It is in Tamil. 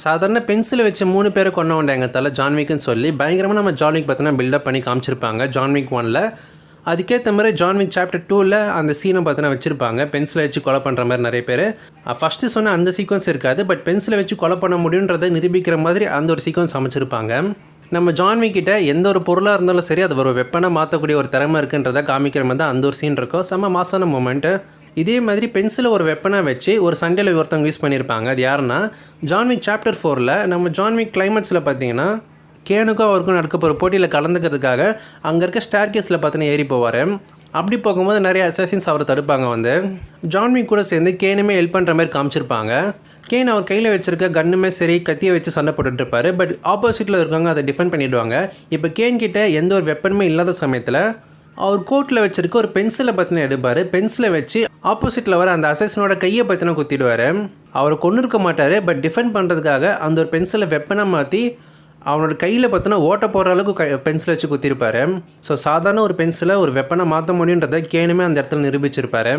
சாதாரண பென்சிலை வச்சு 3 பேரை கொன்னவன்டா எங்கள் தலை ஜான்விக்னு சொல்லி பயங்கரமாக நம்ம ஜான்விக் பார்த்தீங்கன்னா பில்டப் பண்ணி காமிச்சிருப்பாங்க ஜான்விக் 1ல். அதுக்கேற்ற மாதிரி ஜான்விக் சாப்டர் 2ல் அந்த சீனை பார்த்தீங்கன்னா வச்சுருப்பாங்க. பென்சிலை வச்சு கொலை பண்ணுற மாதிரி நிறைய பேர். ஃபஸ்ட்டு சொன்ன அந்த சீக்வன்ஸ் இருக்காது, பட் பென்சிலை வச்சு கொலை பண்ண முடியுன்றதை நிரூபிக்கிற மாதிரி அந்த ஒரு சீக்வன்ஸ் அமைச்சிருப்பாங்க. நம்ம ஜான்விக் கிட்ட எந்த ஒரு பொருளாக இருந்தாலும் சரி அது ஒரு வெப்பனை மாற்றக்கூடிய ஒரு திறமை இருக்குன்றதை காமிக்கிற மாதிரி தான் அந்த ஒரு சீன் இருக்கும். செம்ம மாசான மூமெண்ட்டு. இதே மாதிரி பென்சிலை ஒரு வெப்பனாக வச்சு ஒரு சண்டையில் ஒருத்தவங்க யூஸ் பண்ணியிருப்பாங்க. அது யாருன்னா ஜான்விக் சாப்டர் 4ல் நம்ம ஜான்விக் கிளைமேக்ஸில் பார்த்தீங்கன்னா கேனுக்கும் அவருக்கும் நடக்க போகிற போட்டியில் கலந்துக்கிறதுக்காக அங்கே இருக்க ஸ்டேர்கேஸில் பார்த்தீங்கன்னா ஏறி போவார். அப்படி போகும்போது நிறைய அசாசின்ஸ் அவரை தடுப்பாங்க. ஜான்விக் கூட சேர்ந்து கேனுமே ஹெல்ப் பண்ணுற மாதிரி காமிச்சிருப்பாங்க. கேன் அவர் கையில் வச்சுருக்க கன்னுமே சரி கத்தியை வச்சு சண்டை போட்டுட்ருப்பார். பட் ஆப்போசிட்டில் இருக்காங்க அதை டிஃபெண்ட் பண்ணிவிடுவாங்க. இப்போ கேன் கிட்ட எந்த ஒரு வெப்பனுமே இல்லாத சமயத்தில் அவர் கோட்டில் வச்சுருக்க ஒரு பென்சிலை பற்றின எடுப்பார். பென்சிலை வச்சு ஆப்போசிட்டில் வர அந்த அசஸினோட கையை பற்றின குத்திடுவார். அவரை கொண்டு இருக்க மாட்டார், பட் டிஃபெண்ட் பண்ணுறதுக்காக அந்த ஒரு பென்சிலை வெப்பனாக மாற்றி அவனோட கையில் பார்த்தினா ஓட்ட போகிற அளவுக்கு பென்சிலை வச்சு குத்திருப்பார். ஸோ சாதாரண ஒரு பென்சிலை ஒரு வெப்பனை மாற்ற முடியுன்றதை கேனுமே அந்த இடத்துல நிரூபிச்சிருப்பார்.